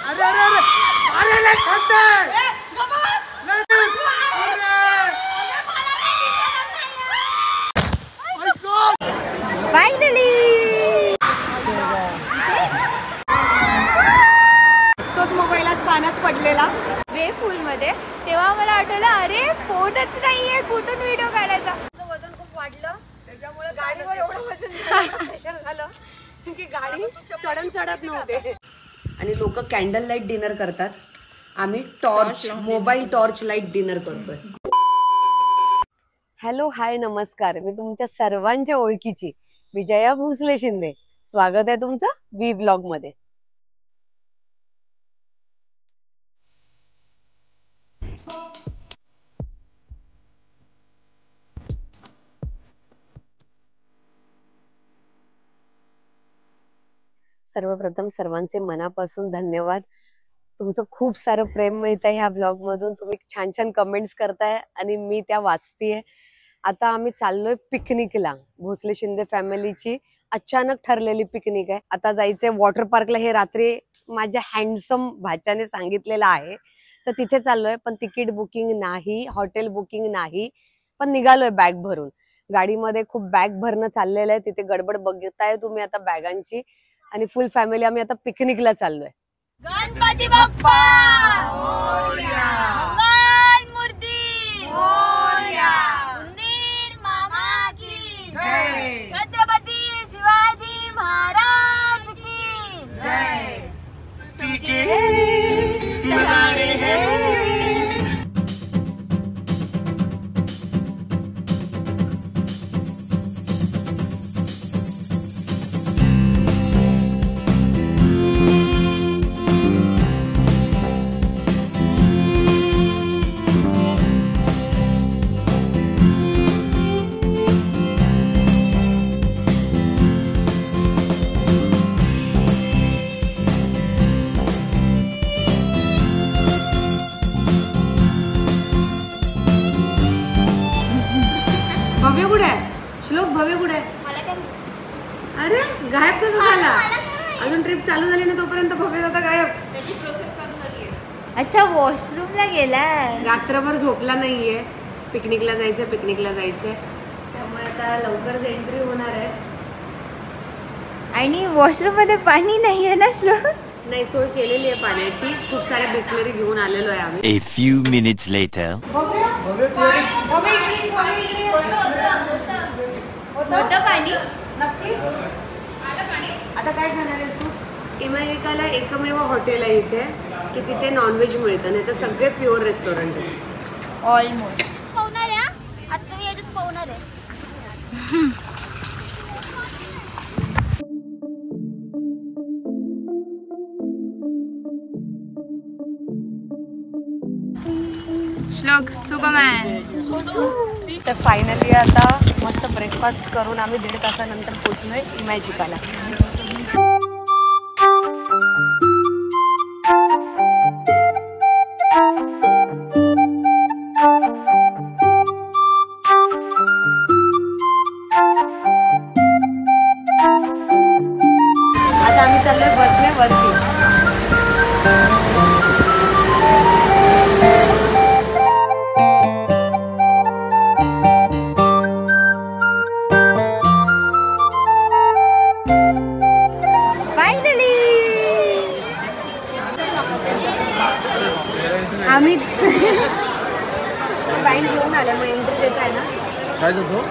अरे अरे अरे अरे नाही खाते फायनली तोच मोबाईलच पाण्यात पडलेला वे पूल मध्ये, तेव्हा मला आठवलं अरे फोनच नाहीये, कुठून व्हिडिओ काढायचा. वजन खूप वाढलं त्याच्यामुळे गाडीवर एवढं वजन प्रेशर झालं की गाडी चढण चढत नव्हते. आणि लोक कॅन्डल लाईट डिनर करतात, आम्ही torch mobile torch light dinner करतोय. हॅलो हाय नमस्कार, मी तुमच्या सर्वांच्या ओळखीची विजया भोसले शिंदे. स्वागत आहे तुमचं वी ब्लॉग मध्ये. सर्वप्रथम सर्वांचे मनापासून धन्यवाद. तुमचं खूप सारं प्रेम मिळतंय ह्या ब्लॉग मधून. तुम्ही छान छान कमेंट्स करताय आणि मी त्या वाचतेय. आता आम्ही चाललोय पिकनिकला. भोसले शिंदे फॅमिलीची अचानक ठरलेली पिकनिक आहे. आता जायचंय वॉटर पार्कला. हे रात्री माझ्या हँडसम भाच्याने सांगितलेलं आहे, तर तिथे चाललोय. पण तिकीट बुकिंग नाही, हॉटेल बुकिंग नाही, पण निघालोय बॅग भरून. गाडीमध्ये खूप बॅग भरणं चाललेलं आहे. तिथे गडबड बघताय तुम्ही आता बॅगांची. आणि फुल फॅमिली आम्ही आता पिकनिकला चाललोय. गणपती बाप्पा मोरया, मंगल मूर्ती मोरया, उंदीर मामा की जय, छत्रपती शिवाजी महाराज की जय. नजारे हैं भव्य कुठे आहे? श्लोक भव्य कुठे आहे? अरे गायब कसं झाला? अजून ट्रिप चालू झाली नाही तोपर्यंत भव्य आता गायब. त्याची प्रोसेस चालू झाली आहे. अच्छा वॉशरूमला गेलाय. रात्रभर झोपला नाहीये. पिकनिकला जायचंय त्यामुळे आता लवकरच एंट्री होणार आहे. आणि वॉशरूम मध्ये पाणी नाहीये ना श्लोक? नाही, सोय केलेली आहे पाण्याची. खूप साऱ्या बिस्लरी घेऊन आलेलो आहे आम्ही. A few minutes later. होतं पाणी नक्की आता काय खाणार आहेस तू? इमाविकाला एकमेव हॉटेल आहे इथे की तिथे नॉनव्हेज मिळतं, नाही तर सगळे प्युअर रेस्टॉरंट आहे. ऑलमोस्ट. पावणार आहे आता मी याच्यात पावणार आहे. श्लोक सुगमन. तर फायनली आता मस्त ब्रेकफास्ट करून आम्ही 1.5 तासानंतर पोहोचलोय इमॅजिकाला. आता आम्ही चाललोय बसने वरती. आम्हीच बाईन घेऊन आले, मग एंट्री देत आहे ना. काय देतो?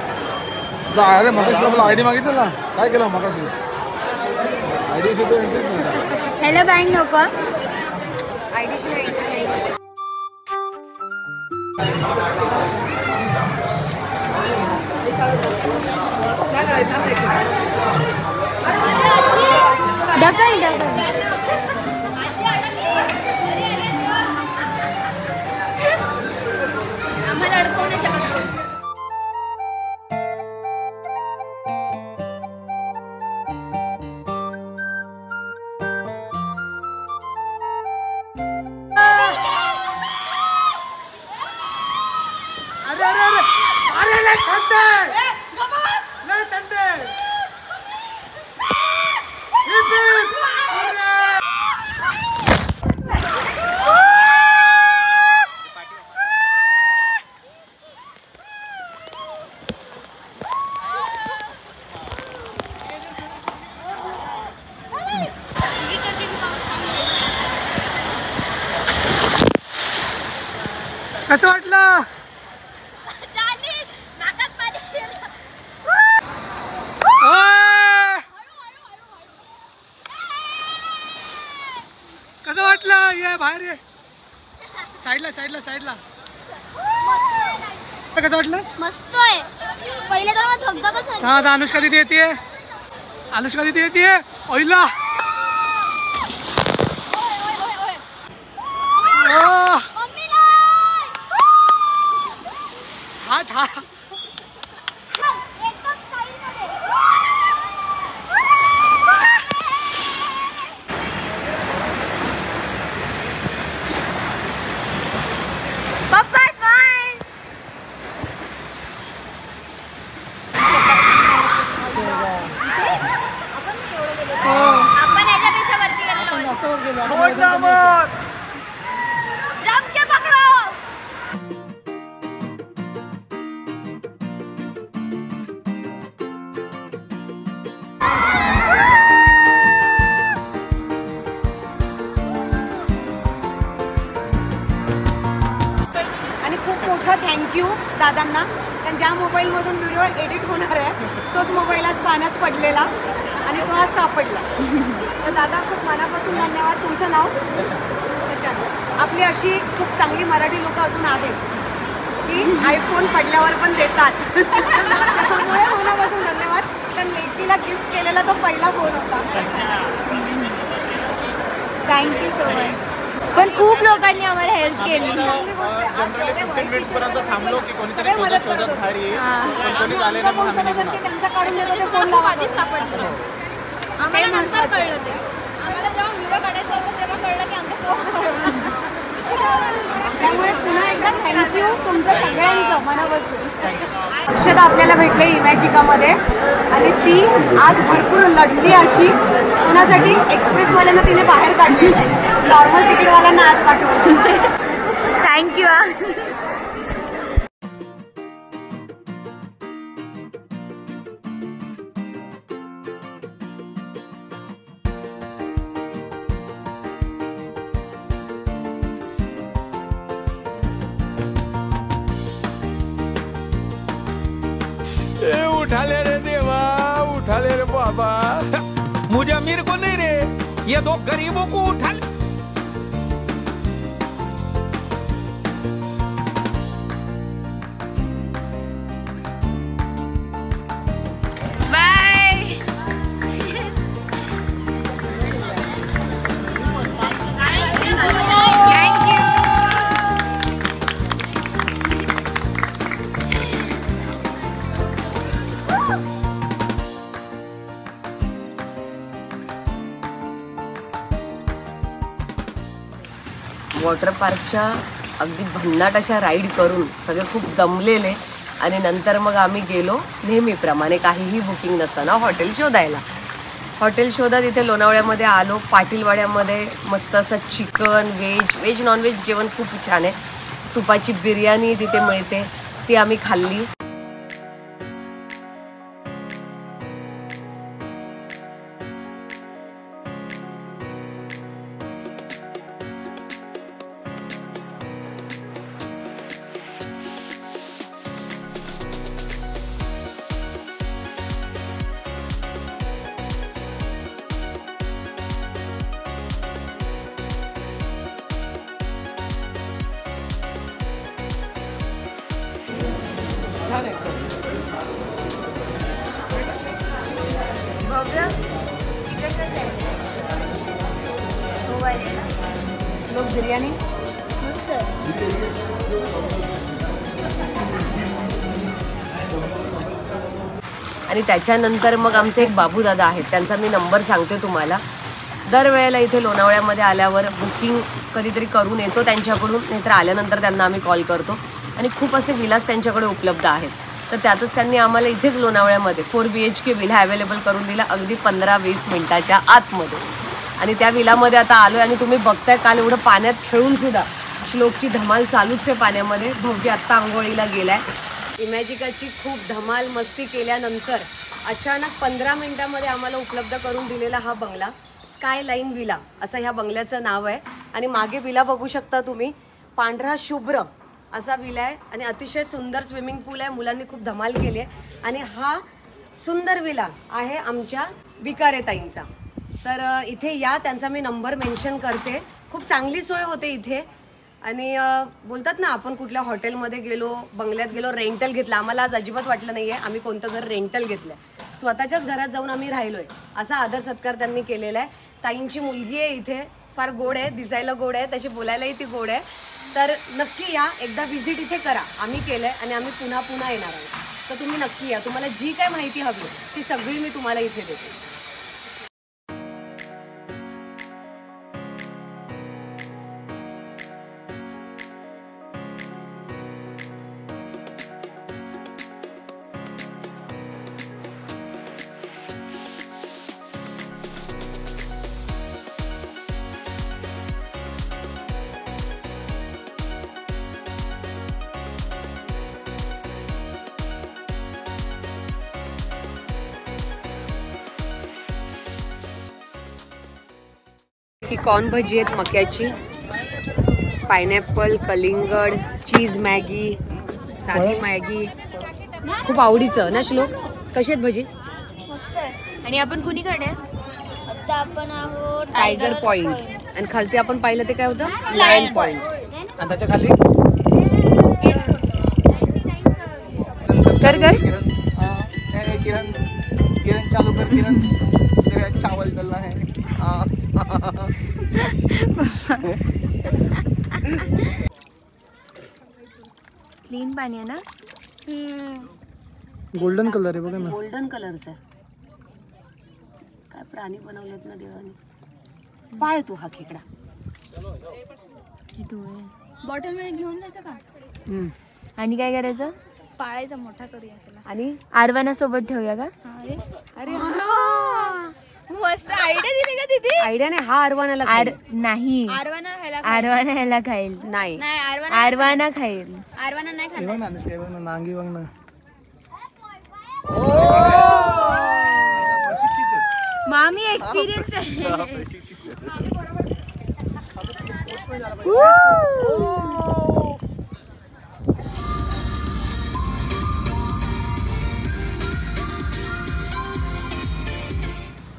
अरे मगाशी आपला आयडी मागितलं ना, काय केलं मगाशी? आयडी सुद्धा एंट्रीच नाही. ह्याला बँक नको. आयडी शिवाय एंट्री नाही. डबल आम्हाला अडकवू नाही शकत. अरे अरे अरे अरे नाही खाते नाही खाते. कसं वाटलं? कसं वाटलं? ये बाहेर ये, साईडला साईडला साईडला. कसं वाटलं? मस्त आहे. पहिले तर मला धगधगच झाली. हा, अनुष्का दीदी येते. अनुष्का दीदी येते. ओइला हात हा. एकदम स्टाईल मध्ये. पप्पा स्माइल. आपण याच्यापेक्षा वरती गेलो. जम के पकडो. आणि खूप मोठा थँक्यू दादांना, कारण ज्या मोबाईलमधून व्हिडिओ एडिट होणार आहे तोच मोबाईल आज पाण्यात पडलेला आणि तो आज सापडला. तर दादा खूप मनापासून धन्यवाद. तुमचं नाव? प्रशांत. आपली अशी खूप चांगली मराठी लोक अजून आहेत की आयफोन पडल्यावर पण देतात. त्यामुळे मनापासून धन्यवाद. कारण लेकीला गिफ्ट केलेला तो पहिला फोन होता. Thank you so much. पण खूप लोकांनी आम्हाला हेल्प केली. चांगली गोष्ट आहे. आज जेवढे वैशिष्ट्य थांबलो की कोणीतरी सगळे मदत करत शोधत होते. भारी आम्ही आमचा फोन शोधत होतो, त्यांचा काढून देत होते, फोन लावत होते. सापडलं. आम्हाला नंतर कळलं ते. आम्हाला जेव्हा व्हिडिओ काढायचा होता तेव्हा कळलं की आमचा फोन. त्यामुळे पुन्हा एकदा थँक्यू तुमचं सगळ्यांचं मनापासून. अक्षता आपल्याला भेटले इमॅजिकामध्ये आणि ती आज भरपूर लढली अशी. कोणासाठी? एक्सप्रेसवाल्यांना तिने बाहेर काढली, नॉर्मल तिकीटवाल्यांना आत पाठवलं. थँक्यू. उठा ले रे देवा, उठा ले रे बाबा. मुझे अमीर को नहीं रे, ये दो गरीबों को उठा ले. बाय. थँक्यू. वॉटर पार्कच्या अगदी भन्नाट अशा राईड करून सगळे खूप दमलेले आणि नंतर मग आम्ही गेलो नेहमीप्रमाणे काहीही बुकिंग नसताना हॉटेल शोधायला. हॉटेल शोधत इथे लोणावळ्यामध्ये आलो. पाटीलवाड्यामध्ये मस्त असं चिकन, व्हेज नॉनव्हेज जेवण खूप छान आहे. तुपाची बिर्याणी तिथे मिळते, ती आम्ही खाल्ली. लोक बिर्याणी मस्त. आणि त्याच्यानंतर मग आमचे एक बाबू दादा आहेत, त्यांचा मी नंबर सांगते तुम्हाला. दरवेळेला इथे लोणावळ्यामध्ये आल्यावर बुकिंग कधीतरी करून येतो त्यांच्याकडून, नाहीतर आल्यानंतर त्यांना आम्ही कॉल करतो. आणि खूप असे विलास त्यांच्याकडे उपलब्ध आहेत. तर त्यातच त्यांनी आम्हाला इथेच लोणावळ्यामध्ये 4 BHK विला अवेलेबल करून दिला अगदी 15-20 मिनिटाच्या आतमध्ये. आणि त्या विलामध्ये आता आलो आहे आणि तुम्ही बघताय काल एवढं पाण्यात खेळून सुद्धा श्लोकची धमाल चालूच आहे पाण्यामध्ये. भाऊजी आत्ता आंघोळीला गेलाय. इमॅजिकाची खूप धमाल मस्ती केल्यानंतर अचानक 15 मिनिटामध्ये आम्हाला उपलब्ध करून दिलेला हा बंगला स्कायलाईन विला असं ह्या बंगल्याचं नाव आहे. आणि मागे विला बघू शकता तुम्ही, पांढरा शुभ्र असा विला आहे आणि अतिशय सुंदर स्विमिंग पूल आहे. मुलांनी खूप धमाल केली आहे. आणि हा सुंदर विला आहे आमच्या विकारे ताईंचा. तर इथे या, त्यांचा मी नंबर मेन्शन करते. खूप चांगली सोय होते इथे. आणि बोलतात ना, आपण कुठल्या हॉटेलमध्ये गेलो, बंगल्यात गेलो, रेंटल घेतलं. आम्हाला आज अजिबात वाटलं नाही आहे आम्ही कोणतं घर रेंटल घेतलं. स्वतःच्याच घरात जाऊन आम्ही राहिलोय. असा आदर सत्कार त्यांनी केलेला आहे. ताईंची मुलगी आहे इथे, फार गोड आहे, दिसायला गोड आहे, तशी बोलायलाही ती गोड आहे. तर नक्की या, एकदा व्हिजिट इथे करा. आम्ही केलंय आणि आम्ही पुन्हा पुन्हा येणार आहोत. तर तुम्ही नक्की या. तुम्हाला जी काय माहिती हवी ती सगळी मी तुम्हाला इथे देते. ही कॉर्न भजी आहेत मक्याची, पायनॅपल, कलिंगड, चीज मॅगी, साधी मॅगी. खूप आवडीचं ना श्लोक. कशी आहेत भजी? मस्त आहे. आणि आपण कुणीकडे? आता आपण आहोत टायगर पॉइंट. आणि खालती आपण पाहिलं ते काय होतं? Lion point. आणि त्याच्या खाली कर कर. किरण किरण चालू कर. किरण तेरा चावल चल रहा है. क्लीन पाणी आहे ना. गोल्डन कलर आहे बघा ना. गोल्डन कलरचा आहे. काय प्राणी बनवलेत ना देवाने. पाळ तू हा खेकडा. बॉटल मध्ये घेऊन जायचं का? आणि काय करायचं? पाळायचा मोठा करूया त्याला. आणि आरवाना सोबत ठेवूया का? अरे अरे मस्त आयडिया दिली का तिथे? आयडिया नाही. हा अरवानाला नाही, आरवाना ह्याला आरवाना ह्याला खाईल. नाही. नाही आरवाना खाईल. आरवाना नाही खाणार. नांगी बघ ना. मामी एक्सपिरियन्स आहे.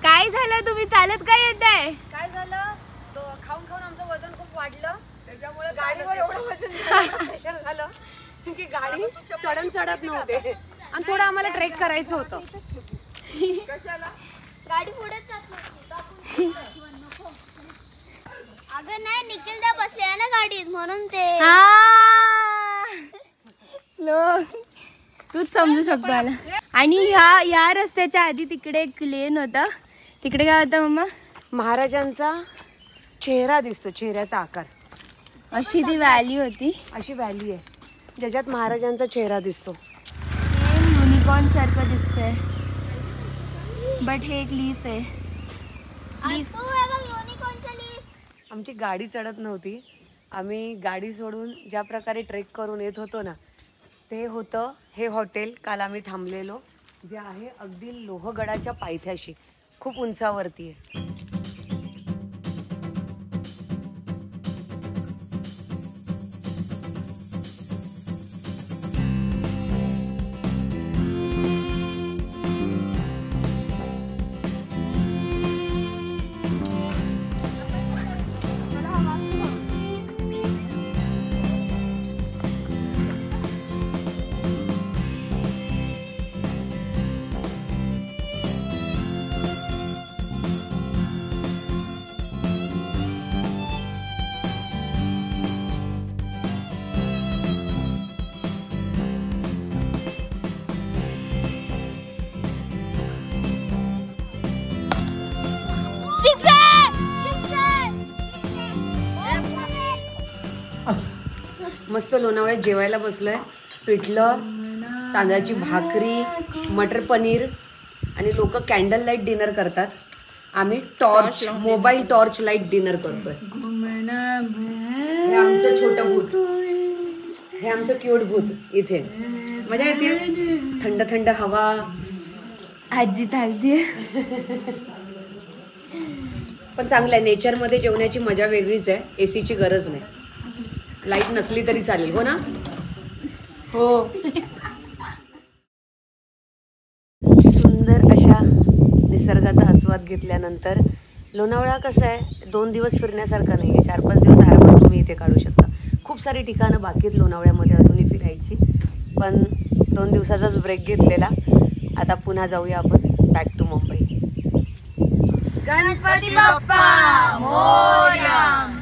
काय झालं? तुम्ही चालत काय येत आहे? काय झालं? तो खाऊन खाऊन आमचं वजन खूप वाढलं. त्याच्यामुळे गाडीवर एवढं वजन प्रेशर झालं की गाडी चढत नव्हते. आणि थोडं आम्हाला ट्रेक करायचं होतं. कशाला? गाडी पुढेच जात नव्हती. अगं नाही, निखिलदा बसले ना गाडीत म्हणून ते. श्लोक, तूच समजू शकतो मला. आणि ह्या रस्त्याच्या आधी तिकडे एक लेन होता. तिकडे काय होतं मम्मा? महाराजांचा चेहरा दिसतो, चेहऱ्याचा आकार. अशी ती व्हॅली होती. अशी व्हॅली आहे ज्याच्यात महाराजांचा चेहरा दिसतो. युनिकॉर्न सारखं दिसतंय, बट हे एक लीफ आहे. आमची गाडी चढत नव्हती. आम्ही गाडी सोडून ज्या प्रकारे ट्रेक करून येत होतो ना, ते होतं हे हॉटेल. काल आम्ही थांबलेलो, जे आहे अगदी लोहगडाच्या पायथ्याशी, खूप उंचावरती आहे. मस्त लोणावळ्यात जेवायला बसलोय. पिठलं, तांदळाची भाकरी, मटर पनीर. आणि लोक कॅन्डल लाईट डिनर करतात. आम्ही torch, mobile torch light dinner करतोय. हे आमचं छोटं भूत, हे आमचं क्यूट भूत. इथे मजा येते. थंड थंड हवा. आजी चालते. पण चांगलं आहे. नेचरमध्ये जेवण्याची मजा वेगळीच आहे. एसीची गरज नाही. लाईट नसली तरी चालेल, हो ना. हो. सुंदर अशा निसर्गाचा आस्वाद घेतल्यानंतर लोणावळा कसं आहे 2 दिवस फिरण्यासारखं नाही आहे. 4-5 दिवस आरामात तुम्ही इथे काढू शकता. खूप सारी ठिकाणं बाकी आहेत लोणावळ्यामध्ये अजूनही फिरायची, पण 2 दिवसाचाच ब्रेक घेतलेला. आता पुन्हा जाऊया आपण बॅक टू मुंबई. गणपती बाप्पा मोरया.